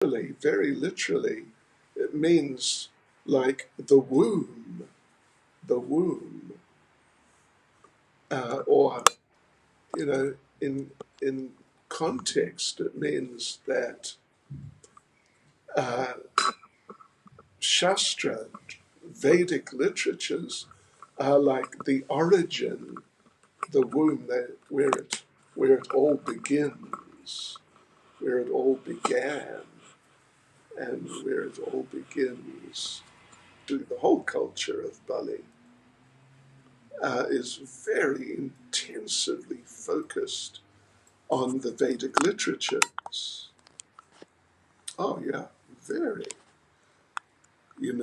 very literally, it means like the womb, or in context, it means that Shastra, Vedic literatures, are like the origin, the womb, where it all begins, where it all began, and where it all begins. The whole culture of Bali is very intensively focused on the Vedic literatures. Oh yeah, very. You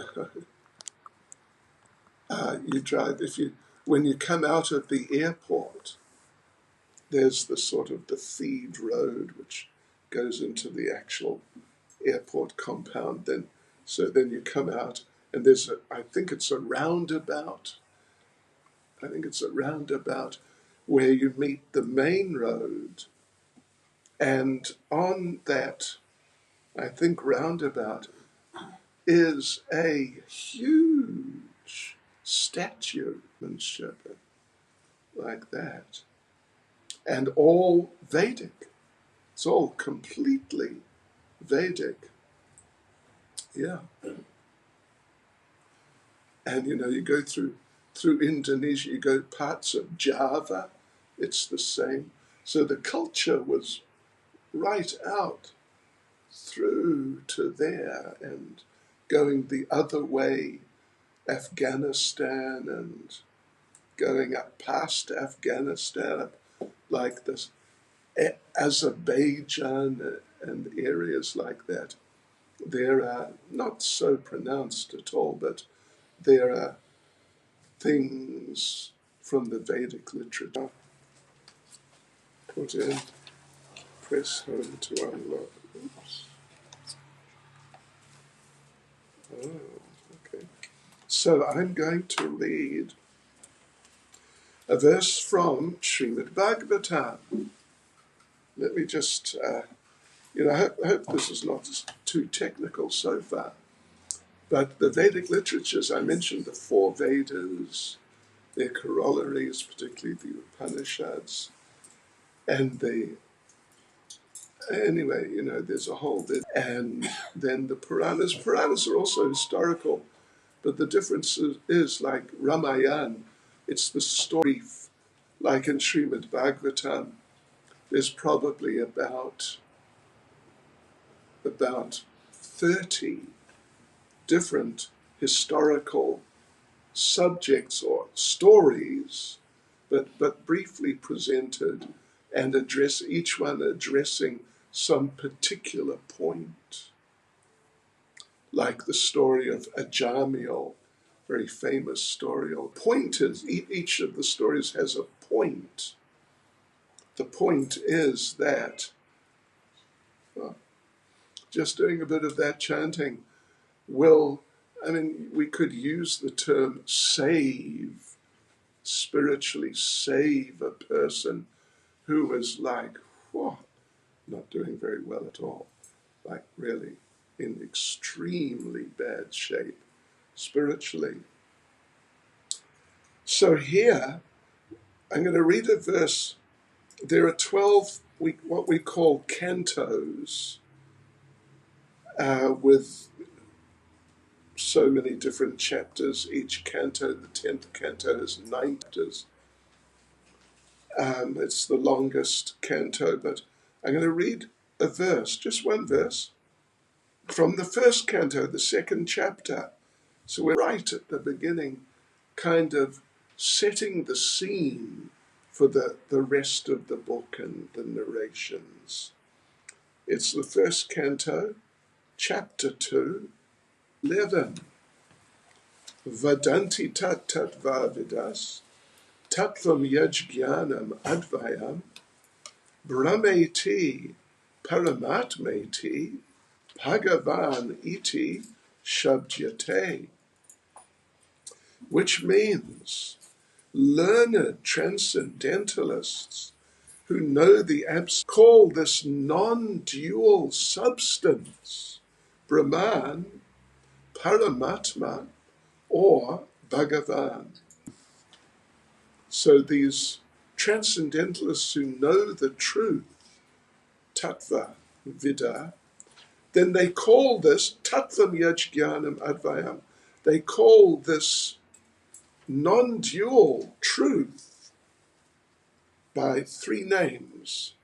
drive, when you come out of the airport, there's the sort of the feed road which goes into the actual airport compound. Then you come out, and I think it's a roundabout. Where you meet the main road, and on that, I think, roundabout is a huge statue like that, and all Vedic. It's all completely Vedic. Yeah. And you go through Indonesia, you go parts of Java, it's the same. So the culture was right out through to there, and going the other way, Afghanistan, and going up past Afghanistan, like this Azerbaijan and areas like that. There are, not so pronounced at all, but there are things from the Vedic literature. Put in, press home to unlock. Oops. Oh, okay. So I'm going to read a verse from Srimad Bhagavatam. Let me just, I hope this is not too technical so far. But the Vedic literatures, I mentioned the four Vedas, their corollaries, particularly the Upanishads, and there's a whole bit. And then the Puranas. Puranas are also historical, but the difference is like Ramayana, it's the story, like in Srimad Bhagavatam, there's probably about 30 different historical subjects or stories, but briefly presented, and each one addressing some particular point. Like the story of Ajamil, very famous story. Point is, each of the stories has a point. The point is that, just doing a bit of that chanting we could use the term save, spiritually save a person who is like, not doing very well at all, like really in extremely bad shape spiritually. So here, I'm going to read a verse. There are 12 what we call cantos, with so many different chapters. Each canto, the 10th canto, is 9 chapters. It's the longest canto, but I'm going to read a verse, just one verse, from the first canto, the second chapter. So we're right at the beginning, kind of setting the scene for the rest of the book and the narrations. It's the first canto, chapter 2, 11. Vadanti tat vavidas, tattvam yajnanam advayam, brahmeti paramatmeti, bhagavan iti shabdyate. Which means learned transcendentalists who know the call this non-dual substance Brahman, Paramatma, or Bhagavan. So these transcendentalists who know the truth, Tattva, Vida, then they call this Tattvam Yajnanam Advayam. They call this non-dual truth by three names.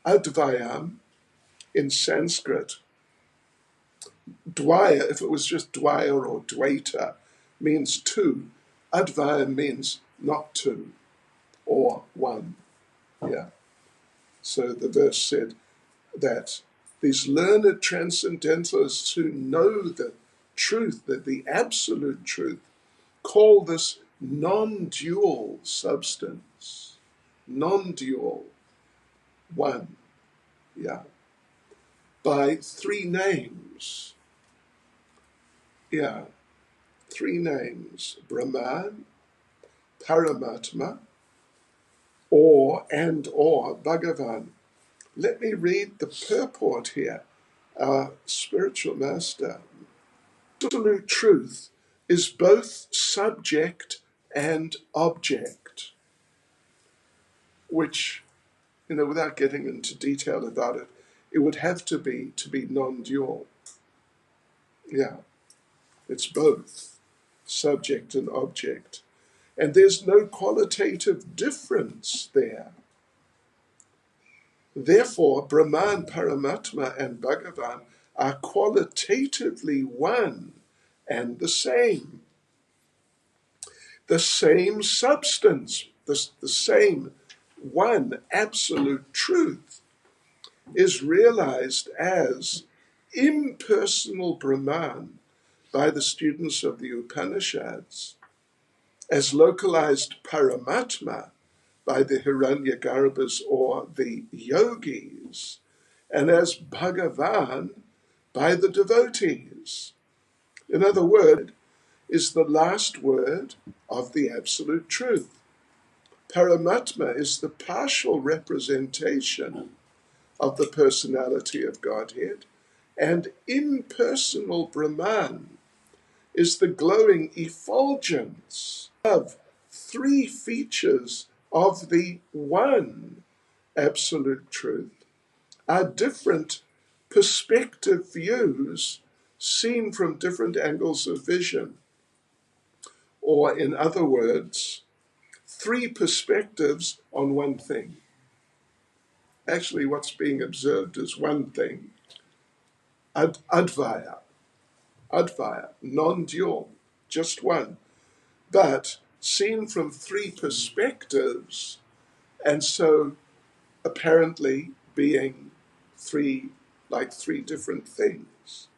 Advayam in Sanskrit. Dvaya, if it was just Dvaya or Dvaita, means two. Advayam means not two or one. Yeah. So the verse said that these learned transcendentalists who know the truth, that the absolute truth, call this non-dual substance. Non-dual. One. Yeah. By three names. Yeah. Three names. Brahman, Paramatma, or Bhagavan. Let me read the purport here. Our spiritual master. Absolute truth is both subject and object, which, without getting into detail about it, it would have to be non-dual. Yeah, it's both subject and object. And there's no qualitative difference there. Therefore, Brahman, Paramatma, and Bhagavan are qualitatively one and the same. The same substance, the same one absolute truth is realized as impersonal Brahman by the students of the Upanishads, as localized Paramatma by the Hiranyagarbhas or the yogis, and as Bhagavan by the devotees. In other words, is the last word of the absolute truth. Paramatma is the partial representation of the personality of Godhead, and impersonal Brahman is the glowing effulgence of three features of the one absolute truth, are different perspective views seen from different angles of vision. Or in other words, three perspectives on one thing. Actually, what's being observed is one thing. Advaya, non-dual, just one. But seen from three perspectives, and so apparently being three different things.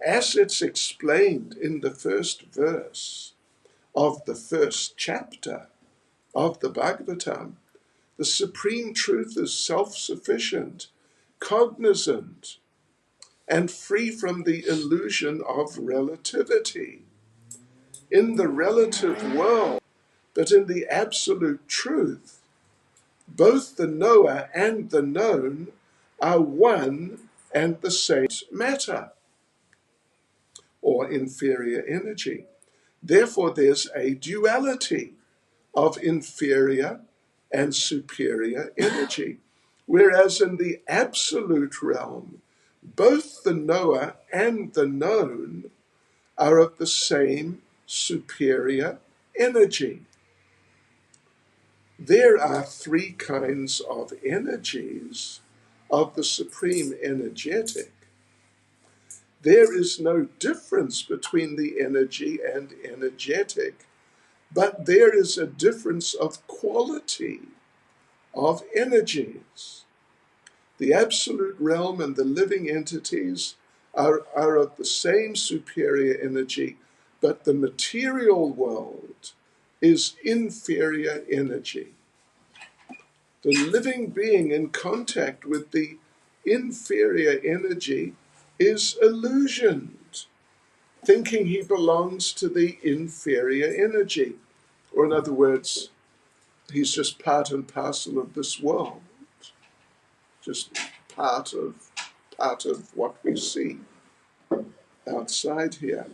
As it's explained in the first verse of the first chapter of the Bhagavatam, the supreme truth is self-sufficient, cognizant, and free from the illusion of relativity. In the relative world, but in the absolute truth, both the knower and the known are one and the same matter, or inferior energy. Therefore, there's a duality of inferior and superior energy. Whereas in the absolute realm, both the knower and the known are of the same superior energy. There are three kinds of energies of the supreme energetic. There is no difference between the energy and energetic, but there is a difference of quality of energies. The absolute realm and the living entities are of the same superior energy, but the material world is inferior energy. The living being in contact with the inferior energy is illusioned, thinking he belongs to the inferior energy. Or in other words, He's just part and parcel of this world, just part of what we see outside here.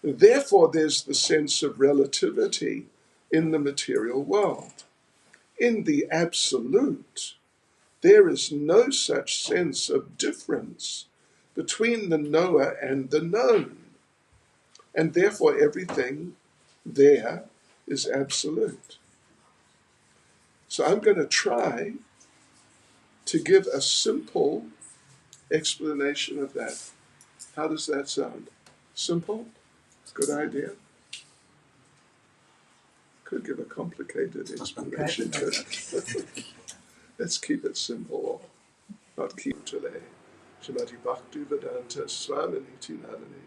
Therefore, there's the sense of relativity in the material world. In the absolute, there is no such sense of difference between the knower and the known, and therefore everything there is absolute. So I'm going to try to give a simple explanation of that. How does that sound? Simple? Good idea? Could give a complicated explanation to it. Let's keep it simple, or not keep today. Shrimati Bhakti Vedanta Swaminiti Nadani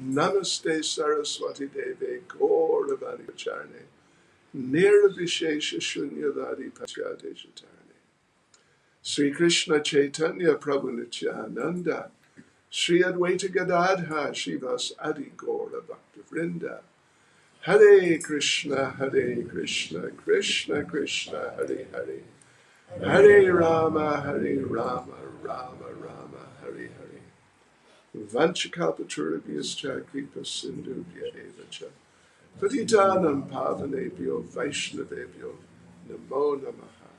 Namaste Saraswati Deve Gauravani Pacharne Nirvishesha Shunyavadi Pachyate Shatarne Sri Krishna Chaitanya Prabhu Nityananda Sri Advaita Gadadha Shivas Adi Gaura Bhakta Vrinda Hare Krishna, Krishna Krishna, Hare Hare, Hare Rama, Rama Rama, Hare Hare. Vanchakalpaturabhyascha kripa sindhubhya evacha. Patitanam pavanebhyo vaishnavebhyo namo namaha.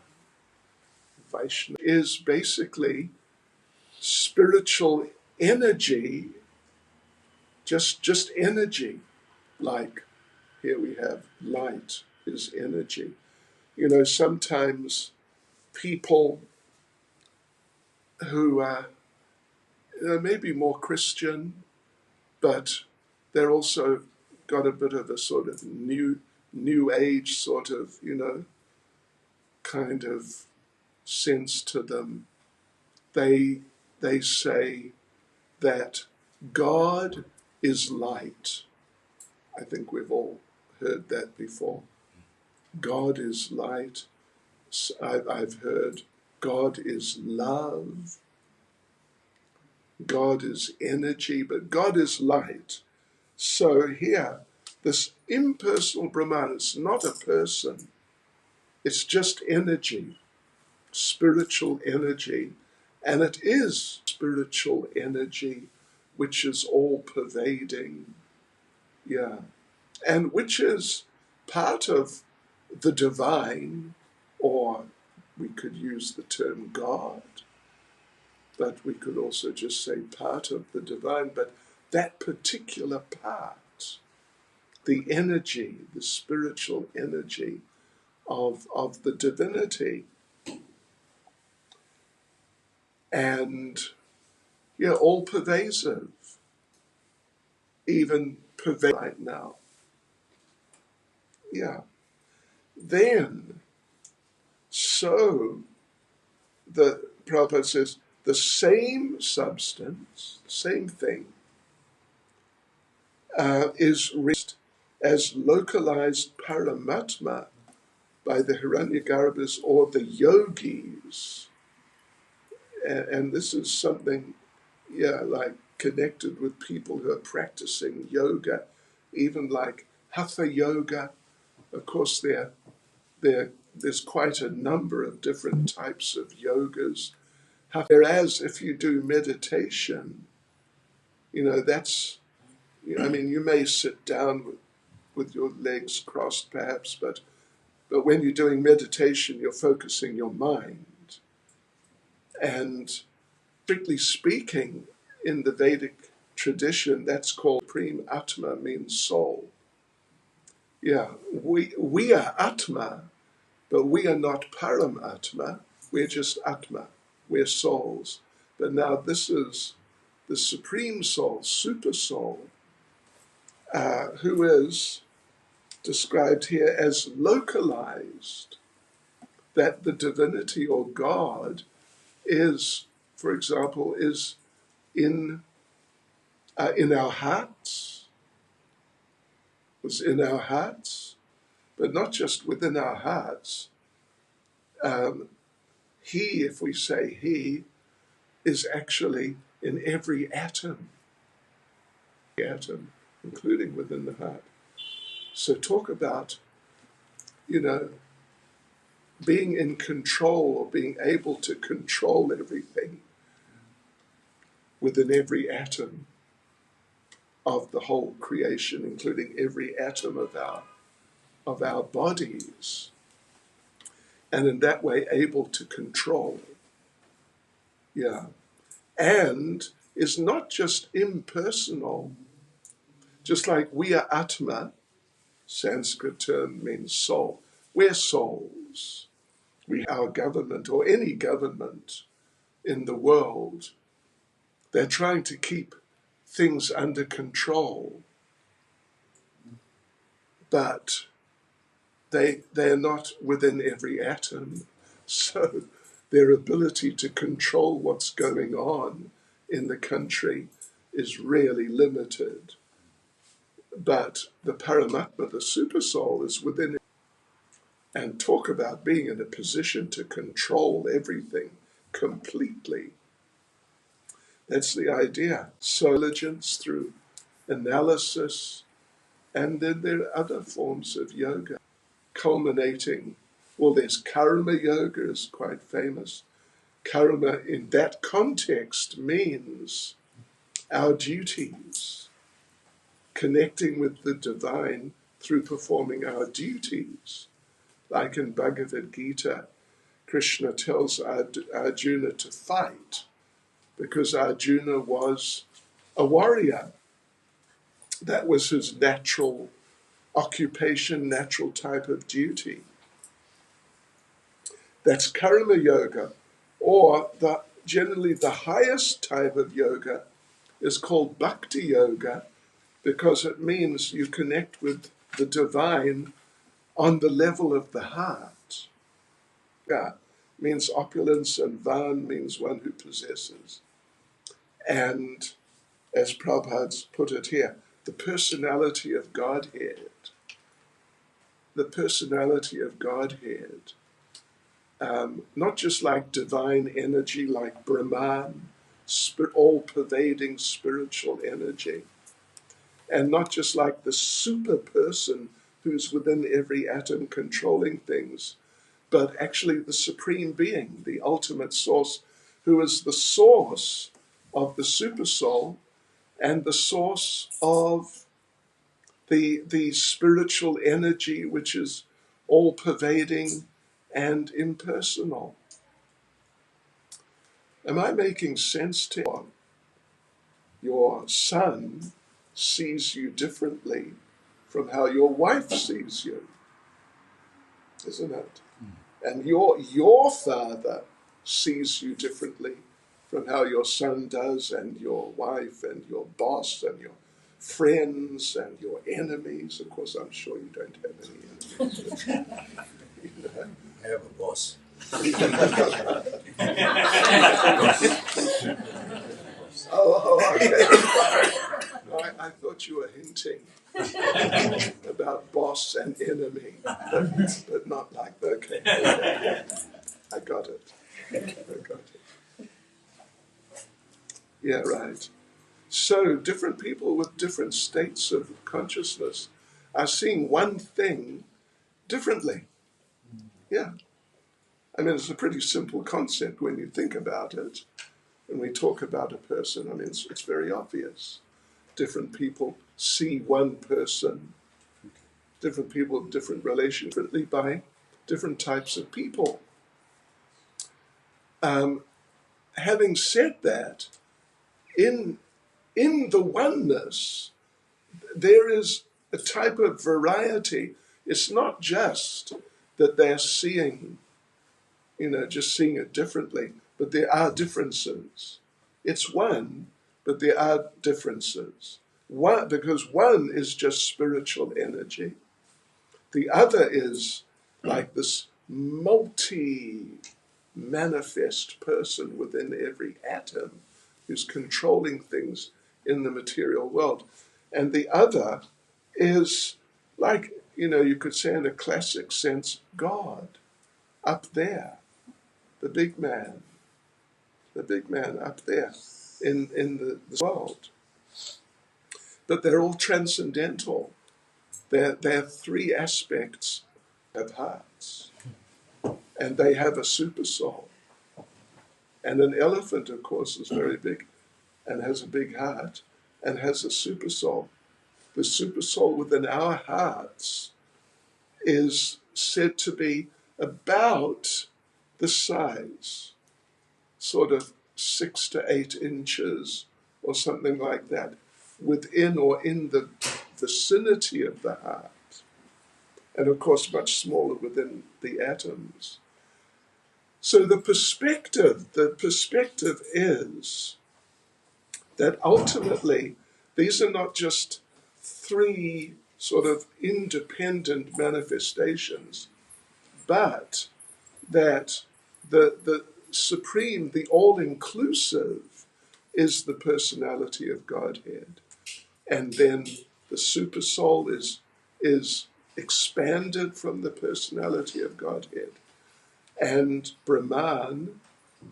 Vaishnava is basically spiritual energy, just energy, like here we have light is energy. You know, sometimes people who are maybe more Christian, but they're also got a bit of a sort of new age sort of, kind of sense to them. They say that God is light. I think we've all heard that before. God is light. I've heard God is love. God is energy, but God is light. So here, this impersonal Brahman, it's not a person. It's just energy, spiritual energy. And it is spiritual energy which is all pervading. Yeah. And which is part of the divine, or we could use the term God, but we could also just say part of the divine. But that particular part, the energy, the spiritual energy of the divinity, and all pervasive, even pervasive right now. Yeah. Then, so the Prabhupada says, the same substance, same thing, is reached as localized Paramatma by the Hiranyagarbhas or the yogis. And this is something, like connected with people who are practicing yoga, even like Hatha yoga. Of course, there's quite a number of different types of yogas. Whereas if you do meditation, that's, you may sit down with your legs crossed perhaps, but when you're doing meditation, you're focusing your mind. And strictly speaking, in the Vedic tradition, that's called Supreme Atma, means soul. Yeah, we are Atma, but we are not Param Atma, we're just Atma, we're souls. But now this is the Supreme Soul, Super Soul, who is described here as localized, that the divinity or God is, for example, is in our hearts, was in our hearts, but not just within our hearts. He, if we say he, is actually in every atom, including within the heart. So talk about you know, being in control or being able to control everything within every atom of the whole creation, including every atom of our bodies, and in that way able to control. Yeah. And is not just impersonal, just like we are Atma, Sanskrit term means soul. We're souls. Our government, or any government in the world, they're trying to keep things under control, but they're not within every atom. So their ability to control what's going on in the country is really limited. But the Paramatma, the super soul, is within it. And talk about being in a position to control everything completely. That's the idea. So diligence through analysis, and then there are other forms of yoga, culminating. Well, there's karma yoga, is quite famous. Karma in that context means our duties, connecting with the divine through performing our duties. Like in Bhagavad Gita, Krishna tells Arjuna to fight because Arjuna was a warrior. That was his natural occupation, natural type of duty. That's karma yoga, or generally the highest type of yoga is called bhakti yoga, because it means you connect with the divine on the level of the heart. Yeah, means opulence, and van means one who possesses. And as Prabhupada's put it here, the personality of Godhead. The personality of Godhead. Not just like divine energy, like Brahman, all-pervading spiritual energy. And not just like the super person who's within every atom controlling things, but actually the supreme being, the ultimate source, who is the source of the super soul and the source of the spiritual energy, which is all-pervading and impersonal. Am I making sense to you? Your son sees you differently from how your wife sees you, isn't it? And your father sees you differently from how your son does, and your wife, and your boss, and your friends, and your enemies. Of course, I'm sure you don't have any enemies. You know? I have a boss. Oh, okay. I thought you were hinting about boss and enemy, but not like that. Okay. I got it. Yeah, right. So different people with different states of consciousness are seeing one thing differently. Yeah. I mean, it's a pretty simple concept when you think about it. When we talk about a person, I mean, it's very obvious. Different people see one person, different people have different relations, differently by different types of people. Having said that, in the oneness, there is a type of variety. It's not just that they're seeing, just seeing it differently, but there are differences. It's one, but there are differences. One, because one is just spiritual energy. The other is like this multi-manifest person within every atom who's controlling things in the material world. And the other is like, you could say in a classic sense, God up there, the big man up there in the world. But they're all transcendental. They're three aspects have hearts, and they have a super soul. And an elephant, of course, is very big and has a big heart and has a super soul. The super soul within our hearts is said to be about the size, sort of 6 to 8 inches or something like that, within or in the vicinity of the heart. And of course, much smaller within the atoms. So the perspective is that ultimately these are not just 3 sort of independent manifestations, but that the supreme, the all-inclusive, is the personality of Godhead. And then the super soul is expanded from the personality of Godhead. And Brahman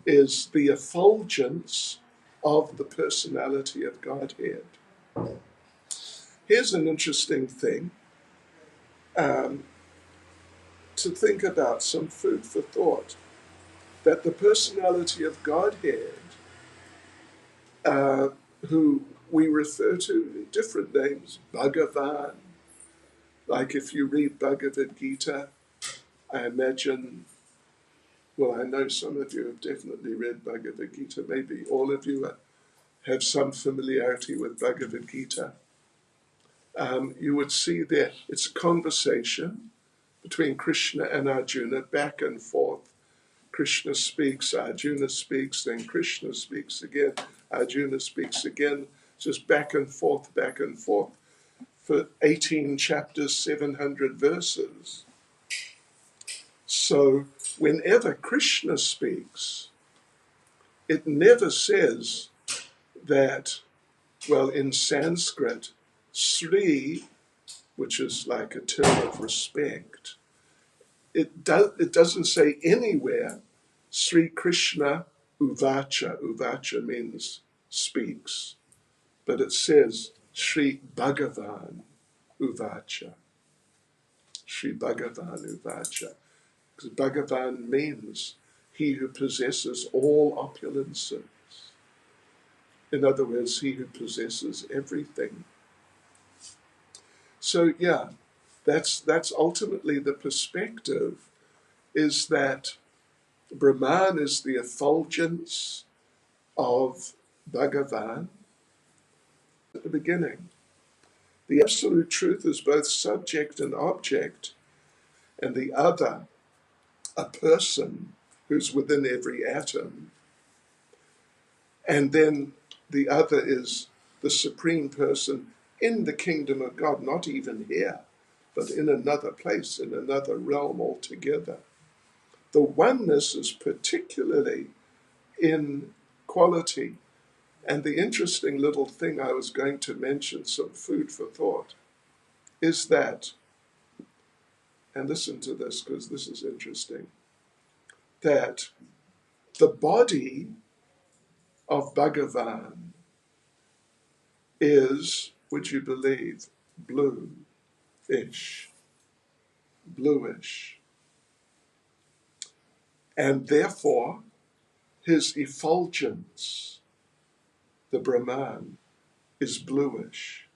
is the effulgence of the personality of Godhead. Here's an interesting thing to think about, some food for thought, that the personality of Godhead, who we refer to in different names, Bhagavan, like if you read Bhagavad Gita, I imagine, well, I know some of you have definitely read Bhagavad Gita, maybe all of you have some familiarity with Bhagavad Gita. You would see there, it's a conversation between Krishna and Arjuna, back and forth. Krishna speaks, Arjuna speaks, then Krishna speaks again, Arjuna speaks again, just back and forth for 18 chapters, 700 verses. So whenever Krishna speaks, it never says that, well, in Sanskrit, Sri, which is like a term of respect, it doesn't say anywhere Sri Krishna Uvacha. Uvacha means speaks, but it says Sri Bhagavan Uvacha. Sri Bhagavan Uvacha. Because Bhagavan means he who possesses all opulences. In other words, he who possesses everything. So yeah, that's ultimately the perspective, is that Brahman is the effulgence of Bhagavan at the beginning. The absolute truth is both subject and object, and the other, a person who's within every atom. And then the other is the supreme person in the kingdom of God, not even here, but in another place, in another realm altogether. The oneness is particularly in quality. And the interesting little thing I was going to mention, some food for thought, is that, and listen to this because this is interesting, that the body of Bhagavan is, would you believe, bluish. And therefore, his effulgence, the Brahman, is bluish.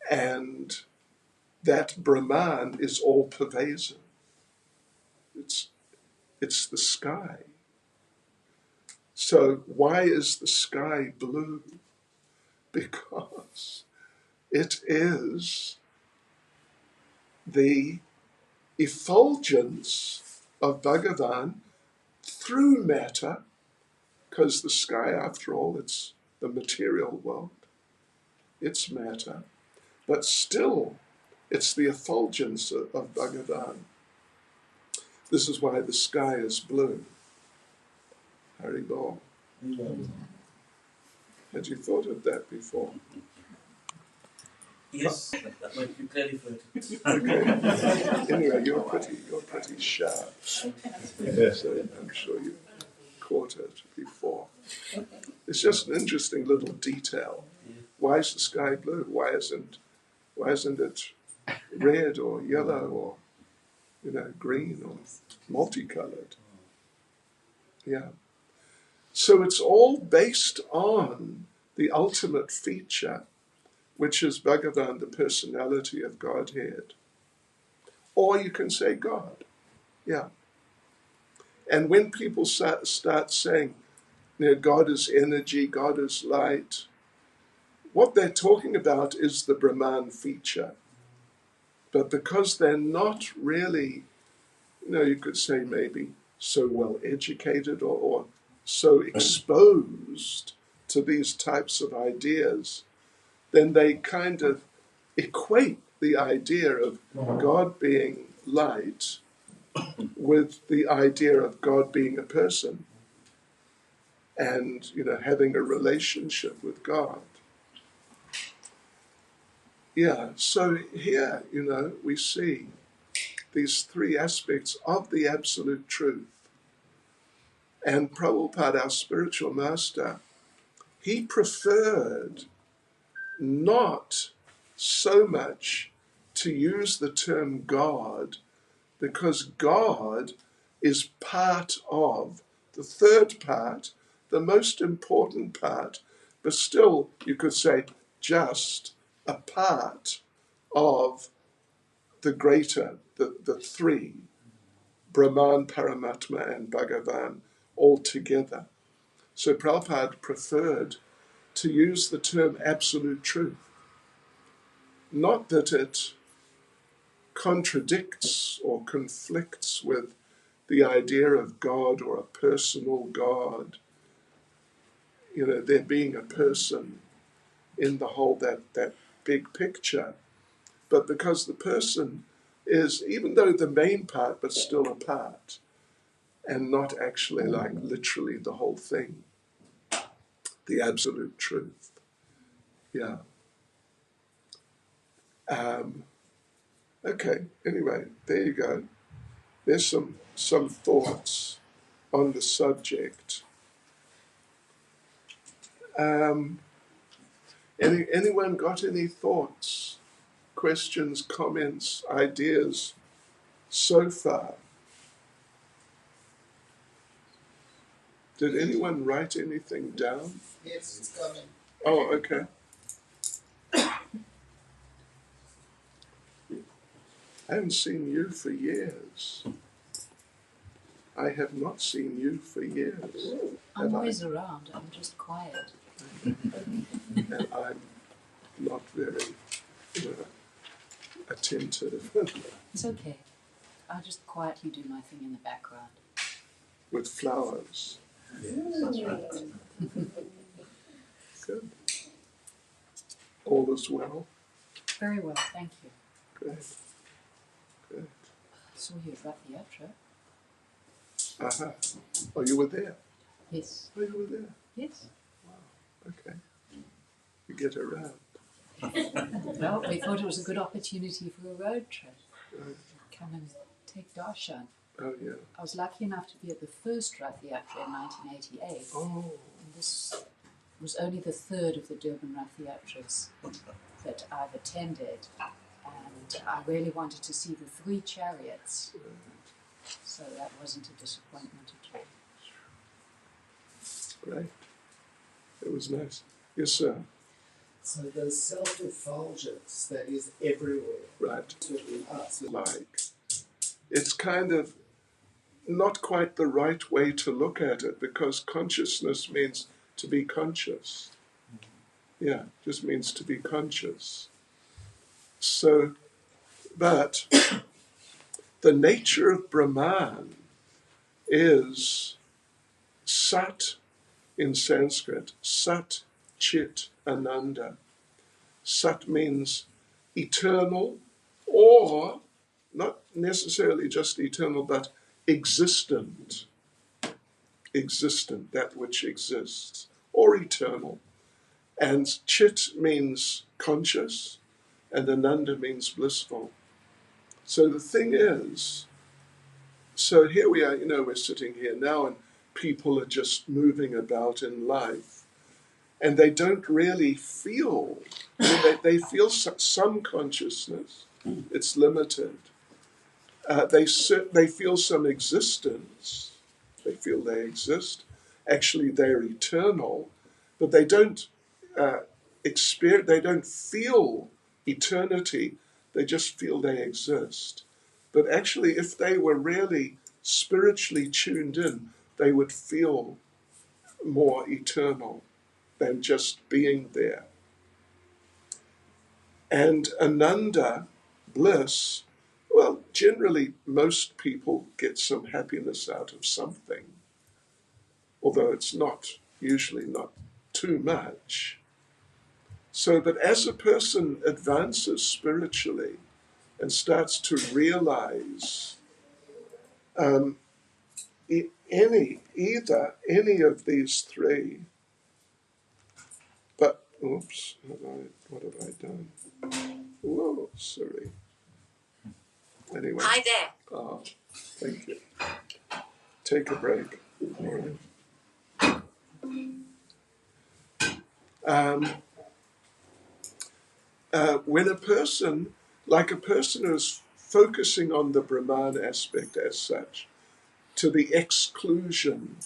And that Brahman is all pervasive. It's the sky. So why is the sky blue? Because it is the effulgence of Bhagavan through matter, because the sky, after all, it's the material world. It's matter. But still, it's the effulgence of Bhagavan. This is why the sky is blue. Haribol. Had you thought of that before? Yes, but you clarified it. Okay. Anyway, you're pretty sharp. So I'm sure you caught it before. It's just an interesting little detail. Why is the sky blue? Why isn't it red or yellow or, green or multicolored. Yeah. So it's all based on the ultimate feature, which is Bhagavan, the personality of Godhead. Or you can say God. Yeah. And when people start saying, God is energy, God is light, what they're talking about is the Brahman feature. But because they're not really, you could say maybe so well educated or so exposed to these types of ideas, then they kind of equate the idea of God being light with the idea of God being a person and, having a relationship with God. Yeah, so here, we see these three aspects of the absolute truth. And Prabhupada, our spiritual master, he preferred not so much to use the term God, because God is part of the third part, the most important part, but still, you could say, just a part of the greater, the three, Brahman, Paramatma, and Bhagavan, all together. So Prabhupada preferred to use the term absolute truth. Not that it contradicts or conflicts with the idea of God or a personal God, there being a person in the whole, that big picture, but because the person is, even though the main part, but still a part, and not actually like literally the whole thing, the absolute truth. Yeah. Okay, anyway, there you go. There's some thoughts on the subject. Anyone got any thoughts, questions, comments, ideas so far? Did anyone write anything down? Yes, it's coming. Oh, okay. I haven't seen you for years. I have not seen you for years. I'm always around, I'm just quiet. And I'm not very attentive. It's okay. I'll just quietly do my thing in the background. With flowers. That's right. Good. All is well? Very well, thank you. Great. Good. Saw you at Rath Yatra. Uh-huh. Oh, you were there? Yes. Oh, you were there? Yes. Wow. Okay. You get around. Well, we thought it was a good opportunity for a road trip. Right. Come and take darshan. Oh, yeah. I was lucky enough to be at the first Rath Yatra in 1988. Oh. And this was only the third of the Durban Rath Yatras that I've attended. And I really wanted to see the three chariots. So that wasn't a disappointment at all. Great. It was nice. Yes, sir. So the self-effulgence that is everywhere, Right. certainly us. Like, it's kind of not quite the right way to look at it, because consciousness means to be conscious. Yeah, just means to be conscious. So, but the nature of Brahman is Sat in Sanskrit, Sat Chit Ananda. Sat means eternal, or not necessarily just eternal, but existent. Existent, that which exists, or eternal. And Chit means conscious, and Ananda means blissful. So the thing is, so here we are, we're sitting here now, and people are just moving about in life, and they don't really feel, they feel some consciousness, It's limited. They feel some existence. They feel they exist. Actually, they're eternal, but they don't experience. They don't feel eternity. They just feel they exist. But actually, if they were really spiritually tuned in, they would feel more eternal than just being there. And Ananda, bliss, well, generally most people get some happiness out of something, although it's usually not too much. So, but as a person advances spiritually and starts to realize either any of these three, but, oops, what have I done? Whoa, sorry. Anyway. Hi there. Oh, thank you. Take a break. All right. When a person who's focusing on the Brahman aspect as such, to the exclusion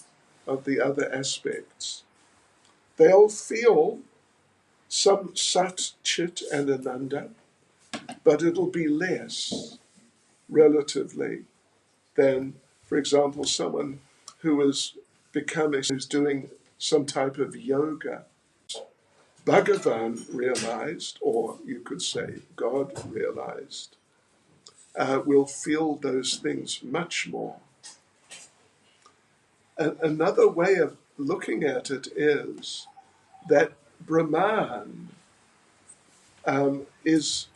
of the other aspects, they'll feel some Sat, Chit, and Ananda, but it'll be less, relatively, than, for example, someone who's doing some type of yoga. Bhagavan realized, or you could say God realized, will feel those things much more. Another way of looking at it is that Brahman is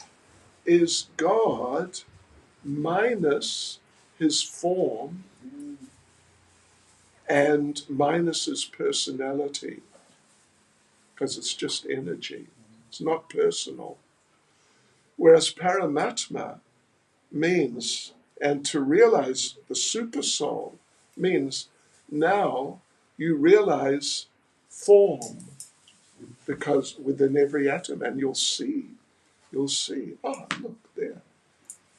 God minus his form and minus his personality, because it's just energy. It's not personal. Whereas Paramatma means, and to realize the supersoul means now you realize form, because within every atom, and you'll see, oh, look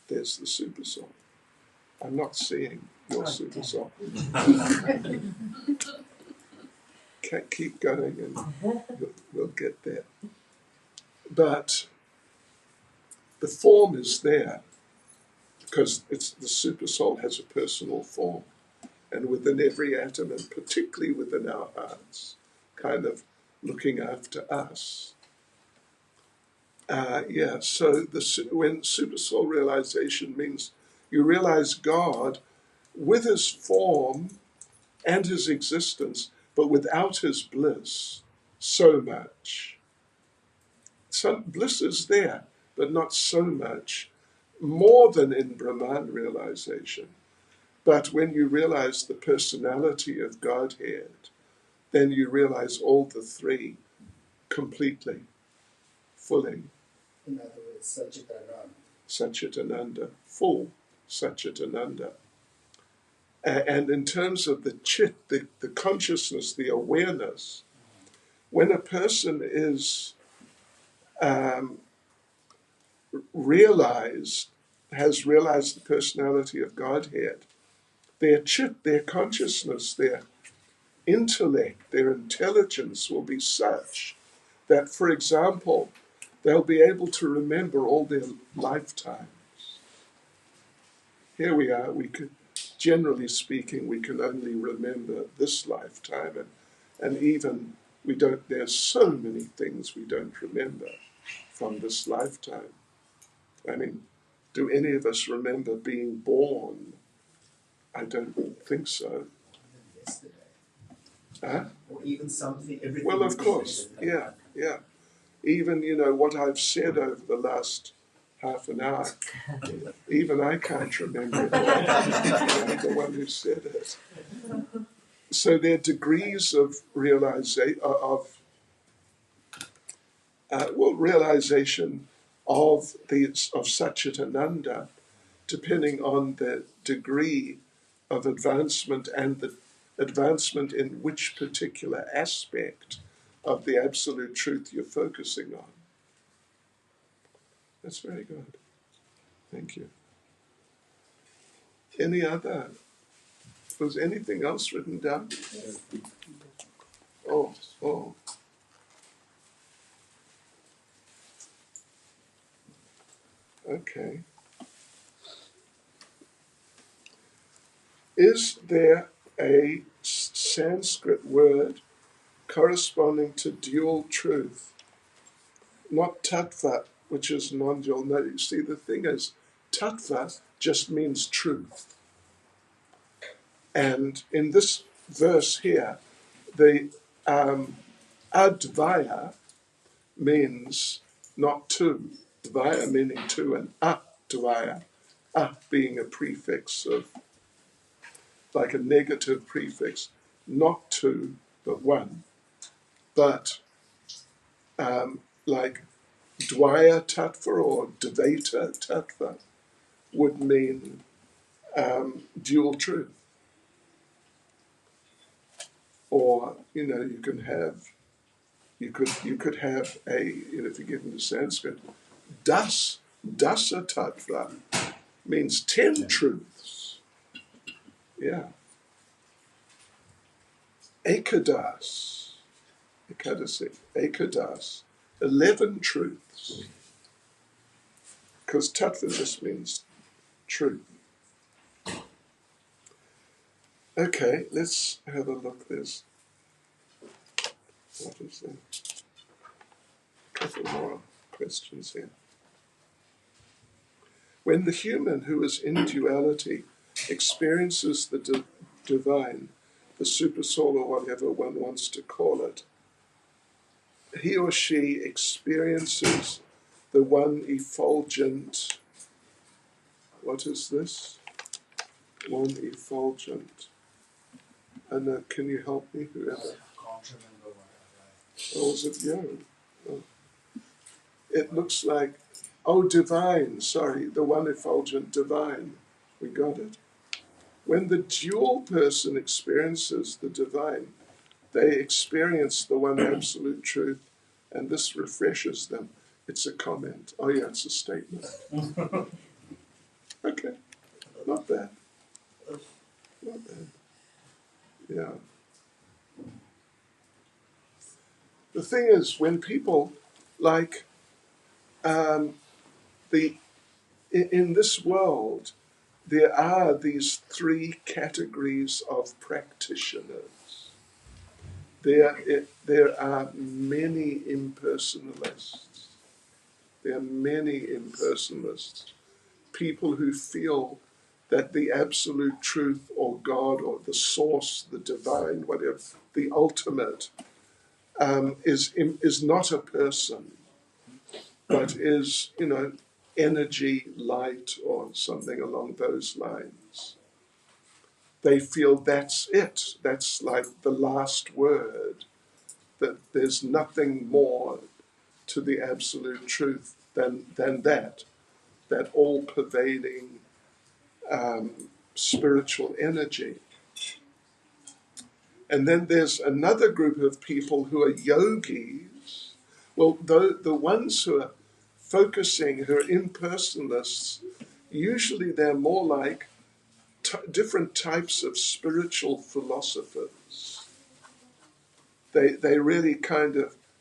there's the supersoul. I'm not seeing your supersoul. Can't keep going and we'll get there. But the form is there because the supersoul has a personal form, and within every atom, and particularly within our hearts, kind of looking after us. So when supersoul realization means you realize God with his form and his existence, but without his bliss so much. Some bliss is there, but not so much, more than in Brahman realization. But when you realize the personality of Godhead, then you realize all the three completely, fully. In other words, Satchitananda. Satchitananda, full Satchitananda. And in terms of the chit, the consciousness, the awareness, when a person is has realized the personality of Godhead, their chit, their consciousness, their intellect, their intelligence will be such that, for example, they'll be able to remember all their lifetimes. Here we are, generally speaking, we can only remember this lifetime, and even there's so many things we don't remember from this lifetime. I mean, do any of us remember being born? I don't think so. Yesterday. Huh? Or even something, everything. Well, of course, yeah. Even, what I've said over the last half an hour, even I can't remember it all. I'm the one who said it. So there are degrees of realization of Satchitananda, depending on the degree of advancement and the advancement in which particular aspect of the absolute truth you're focusing on. That's very good. Thank you. Any other? Was anything else written down? Oh. Okay. Is there a Sanskrit word corresponding to dual truth? Not tattva, which is non-dual. No, you see, the thing is, tattva just means truth. And in this verse here, the advaya means not two. Dvaya meaning two, and advaya, being a prefix of, like a negative prefix, not two, but one. But like dvaya tattva or dvaita tattva would mean dual truth. Or, you could have a, if you get into Sanskrit, dasa tattva means 10 truths. Yeah. Ekadas, 11 truths. Because tattva just means truth. Okay, let's have a look. What is there? A couple more questions here. When the human who is in duality experiences the divine, the supersoul, or whatever one wants to call it, he or she experiences the one effulgent. What is this? One effulgent. And can you help me, whoever? Can't remember what Or was it you? Oh. It looks like, divine, sorry, the one effulgent divine. We got it. When the dual person experiences the divine, they experience the one absolute truth, and this refreshes them. It's a comment. Oh yeah, it's a statement. Okay, not bad. Not bad. Yeah. The thing is, when people like in this world, there are these 3 categories of practitioners. There are many impersonalists. There are many impersonalists. People who feel that the absolute truth or God or the source, the divine, whatever, the ultimate, is not a person, but is, energy, light, or something along those lines. They feel that's it. That's like the last word, that there's nothing more to the absolute truth than that all-pervading spiritual energy. And then there's another group of people who are yogis. Well, the ones who are focusing, who are impersonalists, usually they're more like different types of spiritual philosophers. They really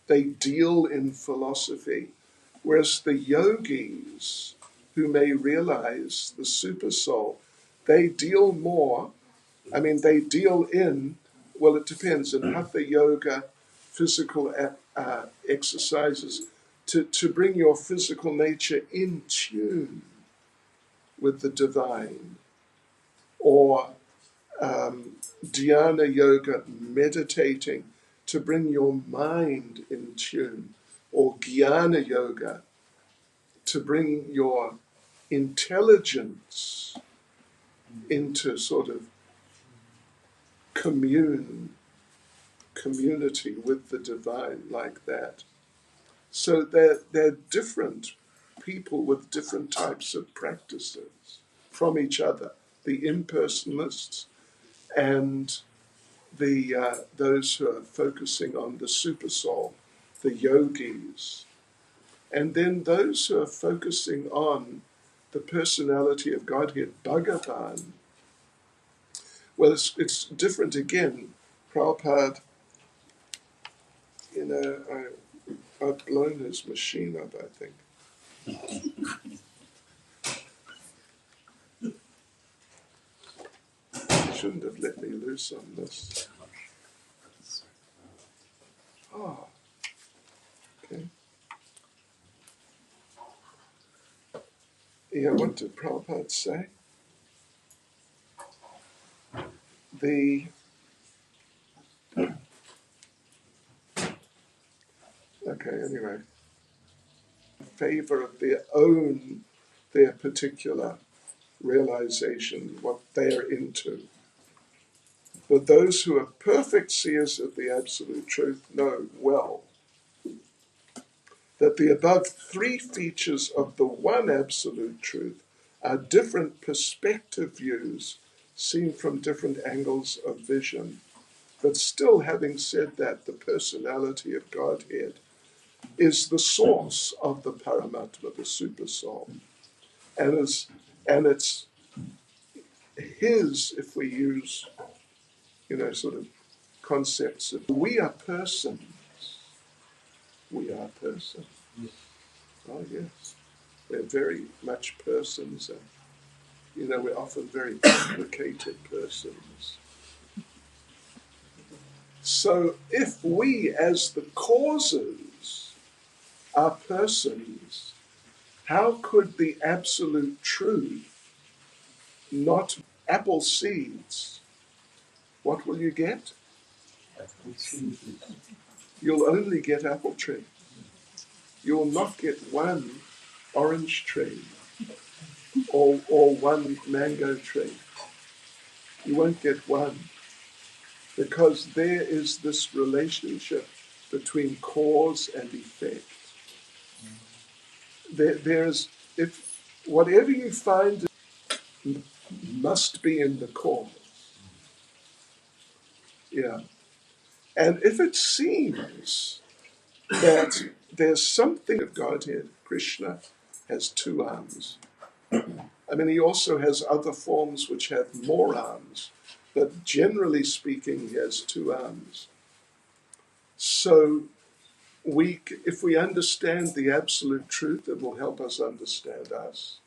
they deal in philosophy, whereas the yogis who may realize the super soul, they deal more, they deal in, well, it depends, in hatha yoga, physical exercises, to bring your physical nature in tune with the divine, or dhyana yoga, meditating, to bring your mind in tune, or jnana yoga, to bring your intelligence into sort of community with the divine, like that. So they're different people with different types of practices from each other. The impersonalists and the those who are focusing on the super soul, the yogis, and then those who are focusing on the personality of Godhead, Bhagavan, well, it's different again. Prabhupada, I've blown his machine up, I think. He shouldn't have let me loose on this. Ah, okay. Yeah, what did Prabhupada say? Okay, anyway, in favor of their particular realization, what they're into. But those who are perfect seers of the absolute truth know well that the above three features of the one absolute truth are different perspective views seen from different angles of vision. But still, having said that, the personality of Godhead is the source of the Paramatma, the Super Soul. And it's his, if we use, sort of concepts of we are persons. We are persons. Oh, yes. We're very much persons. And, we're often very complicated persons. So if we, as the causes, are persons, how could the absolute truth not apple seeds? What will you get? You'll only get apple tree. You will not get one orange tree or one mango tree. You won't get one because there is this relationship between cause and effect. There's if whatever you find must be in the cause. Yeah. And if it seems that there's something of Godhead, Krishna has two arms. I mean, he also has other forms which have more arms, but generally speaking, he has two arms. So if we understand the absolute truth, it will help us understand us.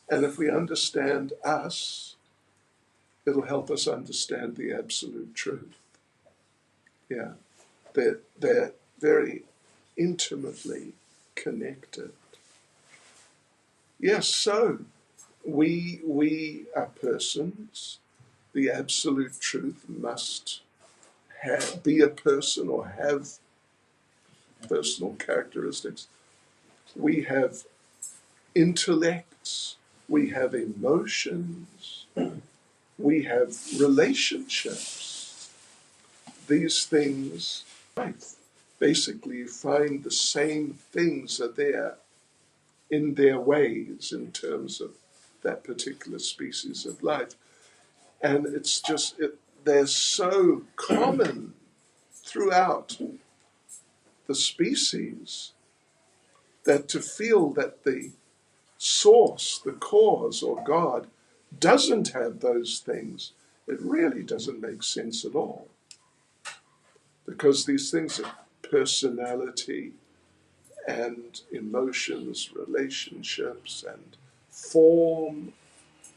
And if we understand us, it'll help us understand the absolute truth. Yeah, they're very intimately connected. Yes, so we are persons. The absolute truth must be a person or have personal characteristics. We have intellects, we have emotions, we have relationships. These things, life, basically you find the same things are there in their ways in terms of that particular species of life. And it's just, they're so common throughout the species that to feel that the source, the cause, or God doesn't have those things, it really doesn't make sense at all. Because these things are personality and emotions, relationships and form,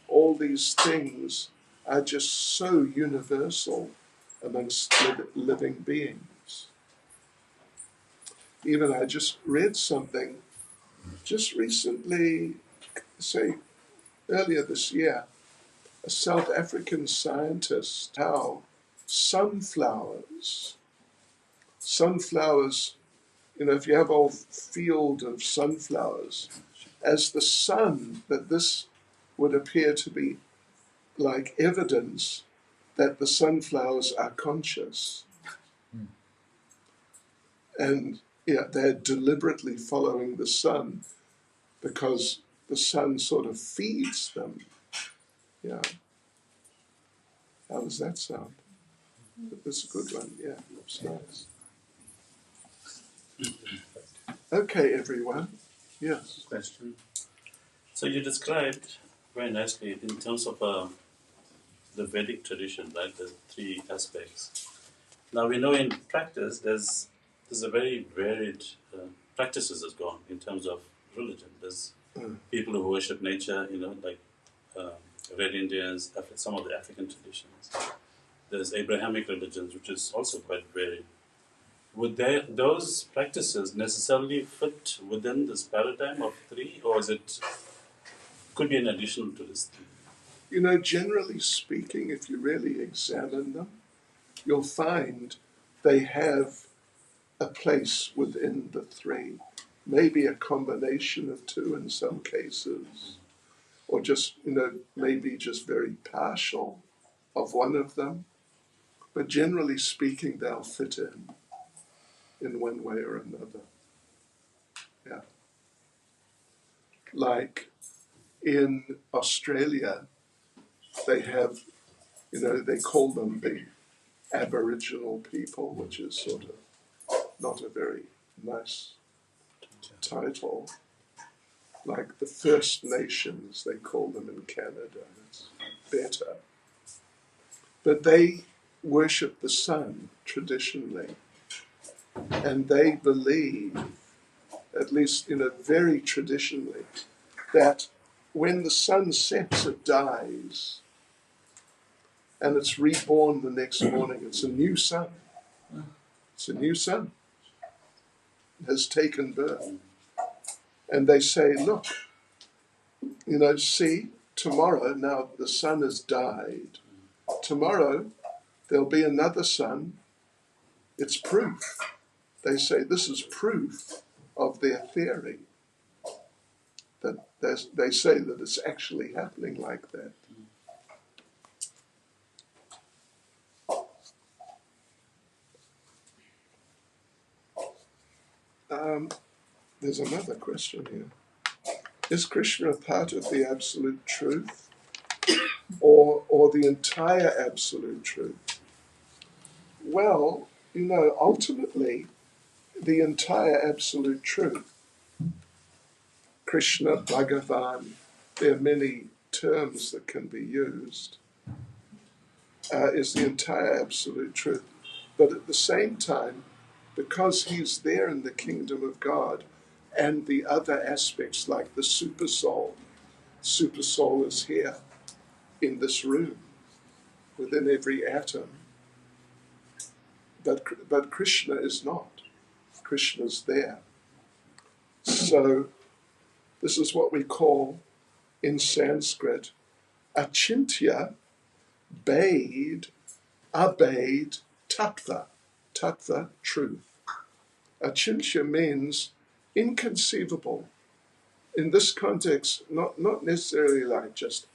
all these things are just so universal amongst living beings. Even I just read something just recently, say earlier this year, a South African scientist, how sunflowers, if you have a whole field of sunflowers, as the sun, that this would appear to be like evidence that the sunflowers are conscious. And they're deliberately following the sun because the sun sort of feeds them. Yeah. How does that sound? That's a good one. Yeah, it's nice. Okay, everyone. Yes. Question. So you described very nicely in terms of the Vedic tradition, right? The three aspects. Now we know in practice there's a very varied practices has gone in terms of religion. There's people who worship nature, like Red Indians, some of the African traditions. There's Abrahamic religions, which is also quite varied. Would those practices necessarily fit within this paradigm of three, or could be an additional to this? Generally speaking, if you really examine them, you'll find they have a place within the three. Maybe a combination of two in some cases, or just, maybe just very partial of one of them. But generally speaking, they'll fit in one way or another. Yeah. Like in Australia, they have, they call them the Aboriginal people, which is sort of not a very nice title. Like the First Nations, they call them in Canada. It's better. But they worship the sun traditionally. And they believe, at least very traditionally, that when the sun sets, it dies. And it's reborn the next morning. It's a new sun. It's a new sun. It has taken birth. And they say, look, see, tomorrow, now the sun has died. Tomorrow, there'll be another sun. It's proof. They say this is proof of their theory. That they say that it's actually happening like that. There's another question here. Is Krishna a part of the absolute truth or the entire absolute truth? Well, ultimately, the entire absolute truth, Krishna, Bhagavan, there are many terms that can be used, is the entire absolute truth. But at the same time, because he's there in the kingdom of God, and the other aspects like the super soul is here in this room, within every atom. But Krishna is not. Krishna's there. So this is what we call in Sanskrit achintya bade abade tattva. Tattva, truth. Achintya means inconceivable. In this context, not necessarily like just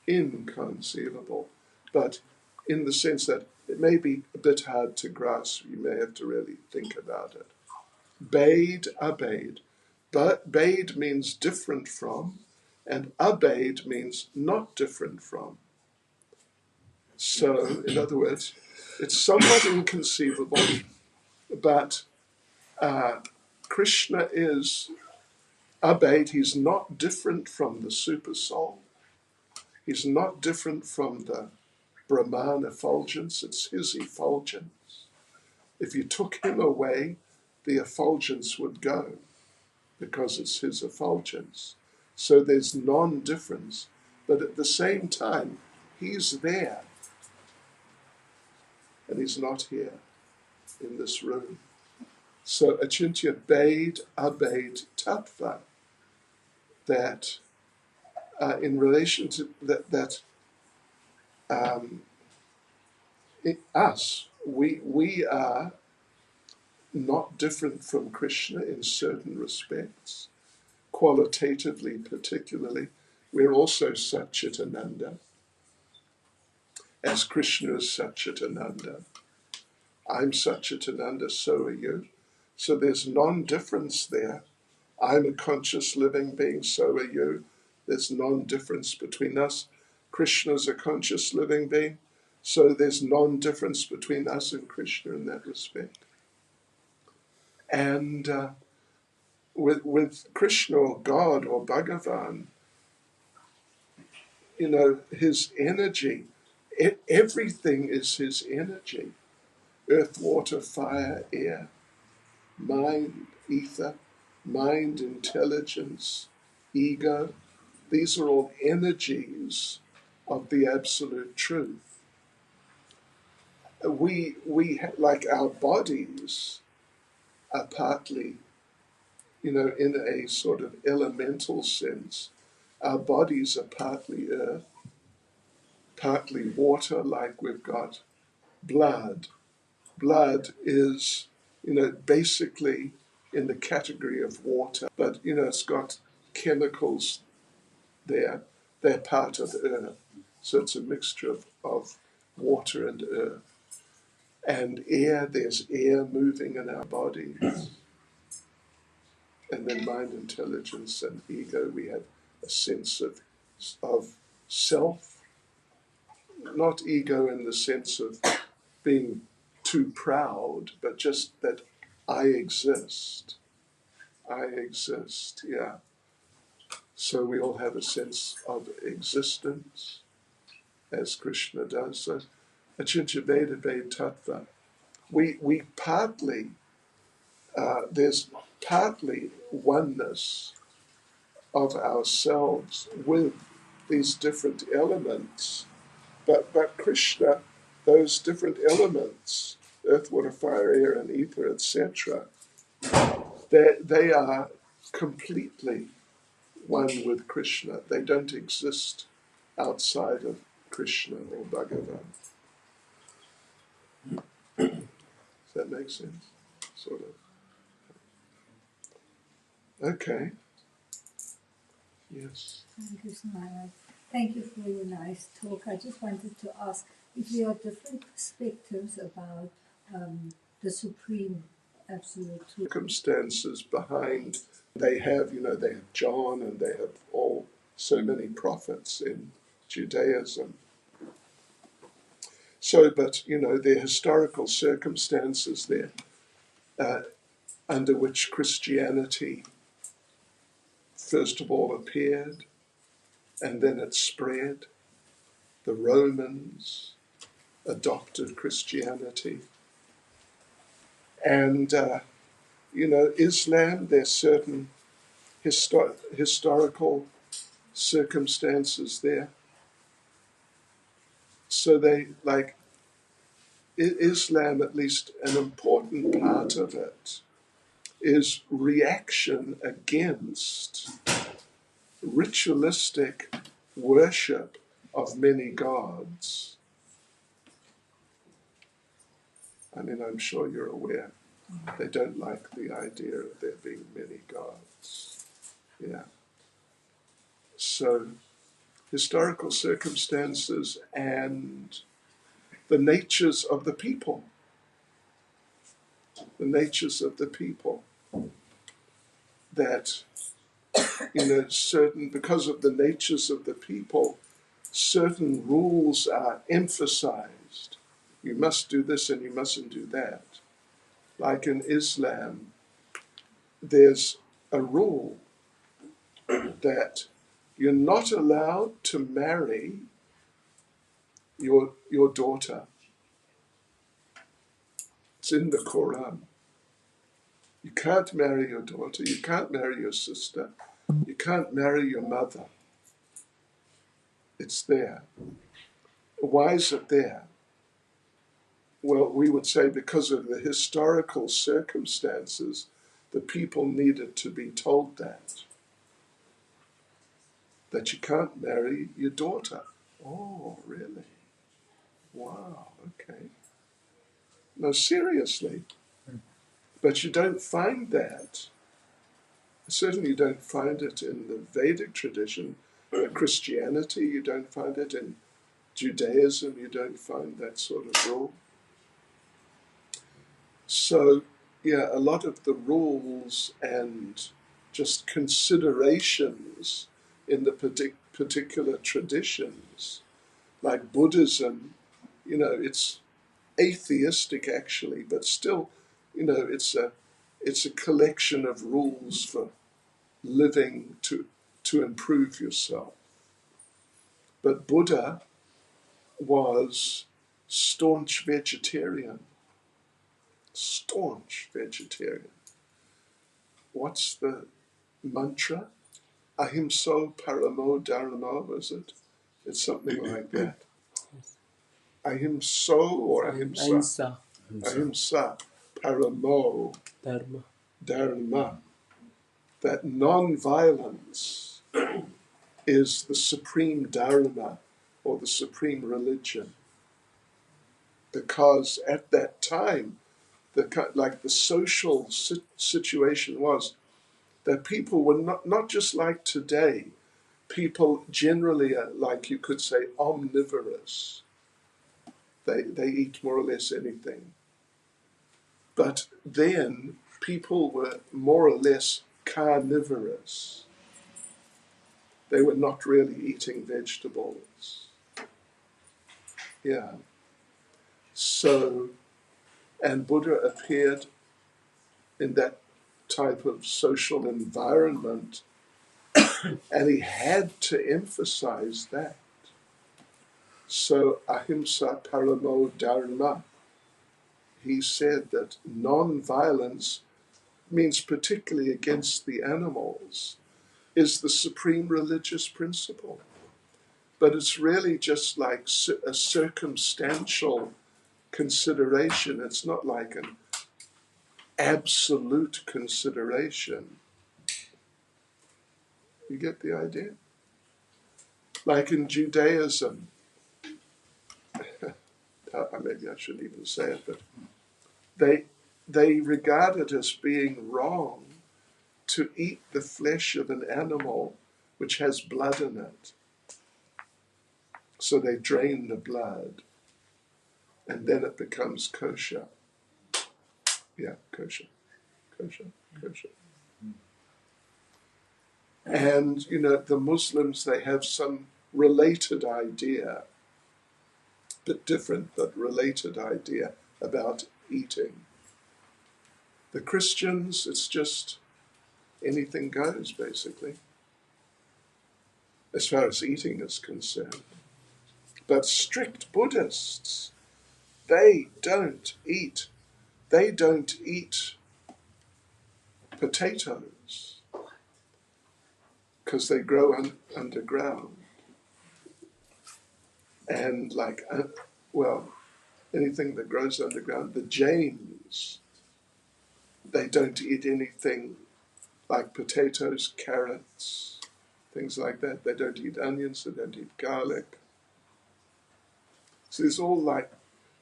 inconceivable, but in the sense that it may be a bit hard to grasp. You may have to really think about it. Bade, abade. But bade means different from, and abade means not different from. So, in other words, it's somewhat inconceivable, but Krishna is abade. He's not different from the super soul. He's not different from the Brahman effulgence. It's his effulgence. If you took him away, the effulgence would go because it's his effulgence. So there's non-difference. But at the same time, he's there. And he's not here in this room. So achintya bade abade tattva, that in relation to that us, we are not different from Krishna in certain respects, qualitatively particularly. We're also Satchitananda, as Krishna is Satchitananda. I'm Satchitananda, so are you. So there's non-difference there. I'm a conscious living being, so are you. There's non-difference between us. Krishna's a conscious living being, so there's non-difference between us and Krishna in that respect. And with Krishna or God or Bhagavan, his energy, everything is his energy. Earth, water, fire, air, mind, ether, mind, intelligence, ego. These are all energies of the absolute truth. We like our bodies are partly, in a sort of elemental sense, our bodies are partly earth, partly water, like we've got blood. Blood is, basically in the category of water, but, it's got chemicals there. They're part of earth. So it's a mixture of water and earth. And air, there's air moving in our bodies. And then mind, intelligence, and ego, we have a sense of self, not ego in the sense of being too proud, but just that I exist. I exist, yeah. So we all have a sense of existence, as Krishna does. So, Achincha Veda Ved Tattva. We partly, there's partly oneness of ourselves with these different elements. But Krishna, those different elements, earth, water, fire, air, and ether, etc., they are completely one with Krishna. They don't exist outside of Krishna or Bhagavan. Does that make sense? Sort of. Okay. Yes. Thank you, Smile. Thank you for your nice talk. I just wanted to ask if there are different perspectives about the supreme absolute truth. Circumstances behind, they have John, and they have all so many prophets in Judaism. So, but the historical circumstances there under which Christianity first of all appeared, and then it spread. The Romans adopted Christianity. And, Islam, there's certain historical circumstances there. So Islam, at least an important part of it, is reaction against ritualistic worship of many gods. I mean, I'm sure you're aware. They don't like the idea of there being many gods. Yeah. So, historical circumstances and the natures of the people. The natures of the people. That, because of the natures of the people, certain rules are emphasized. You must do this and you mustn't do that. Like in Islam, there's a rule that you're not allowed to marry your daughter. It's in the Quran. You can't marry your daughter, you can't marry your sister, you can't marry your mother. It's there. Why is it there? Well, we would say because of the historical circumstances, the people needed to be told that you can't marry your daughter. Oh, really? Wow, okay. No, seriously. But you don't find that. Certainly you don't find it in the Vedic tradition. Christianity, you don't find it. In Judaism, you don't find that sort of rule. So, yeah, a lot of the rules and just considerations in the particular traditions, like Buddhism, it's atheistic actually, but still, it's a collection of rules for living to improve yourself. But Buddha was staunch vegetarian. Staunch vegetarian. What's the mantra? Ahimso paramo dharma, was it? It's something like that. Ahimso or ahimsa? Ahimsa. Ahimsa paramo dharma. That non-violence is the supreme dharma or the supreme religion. Because at that time, the social situation was that people were not just like today. People generally are, like you could say, omnivorous. They eat more or less anything. But then people were more or less carnivorous. They were not really eating vegetables. Yeah. So, and Buddha appeared in that type of social environment, and he had to emphasize that. So, ahimsa paramo dharma, he said that non-violence means particularly against the animals, is the supreme religious principle. But it's really just like a circumstantial consideration. It's not like an absolute consideration. You get the idea? Like in Judaism, maybe I shouldn't even say it, but they regard it as being wrong to eat the flesh of an animal which has blood in it. So they drain the blood, and then it becomes kosher. Yeah, kosher. And, the Muslims, they have some related idea, bit different, but related idea about eating. The Christians, it's just anything goes, basically, as far as eating is concerned. But strict Buddhists, they don't eat potatoes because they grow underground. And anything that grows underground, the Jains, they don't eat anything like potatoes, carrots, things like that. They don't eat onions, they don't eat garlic. So there's all like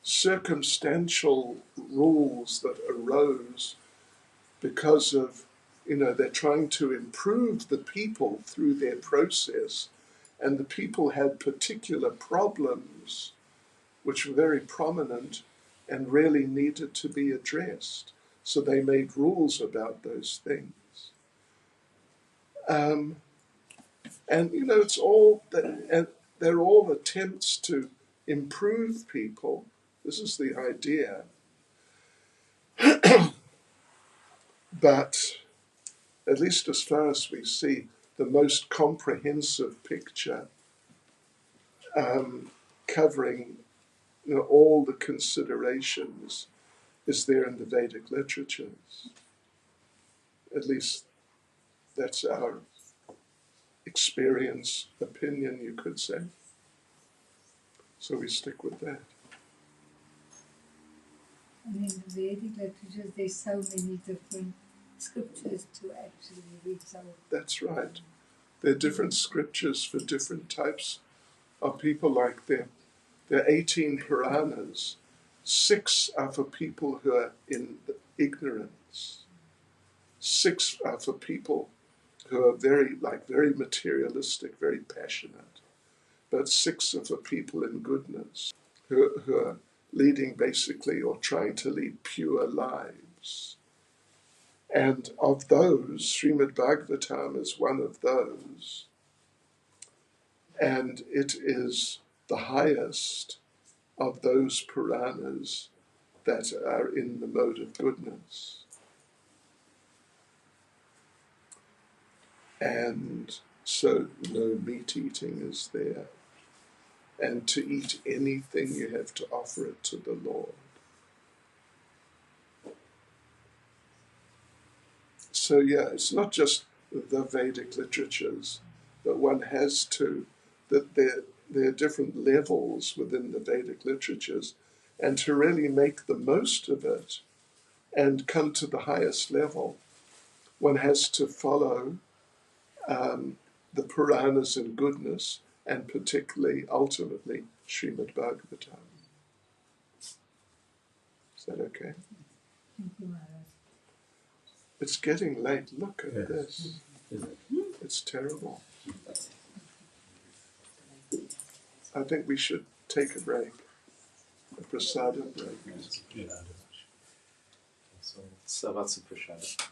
circumstantial rules that arose because of, they're trying to improve the people through their process, and the people had particular problems which were very prominent and really needed to be addressed. So they made rules about those things. And it's all and they're all attempts to improve people. This is the idea. But at least as far as we see, the most comprehensive picture covering all the considerations is there in the Vedic literatures. At least that's our experience, opinion, you could say. So we stick with that. And in the Vedic literatures, there's so many different scriptures to actually read. So that's right. There are different scriptures for different types of people. Like there are 18 Puranas. 6 are for people who are in ignorance. 6 are for people who are very materialistic, very passionate. But 6 are for people in goodness, who are leading basically, or trying to lead pure lives. And of those, Srimad Bhagavatam is one of those. And it is the highest of those Puranas that are in the mode of goodness. And so no meat eating is there. And to eat anything, you have to offer it to the Lord. So yeah, it's not just the Vedic literatures, but one has to, that there are different levels within the Vedic literatures, and to really make the most of it and come to the highest level, one has to follow the Puranas in goodness, and particularly, ultimately, Srimad Bhagavatam. Is that okay? Thank you, Maharaj. It's getting late. Look at Yes. this. It's terrible. I think we should take a break, a prasada break. So, what's the prashada?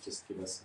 Just give us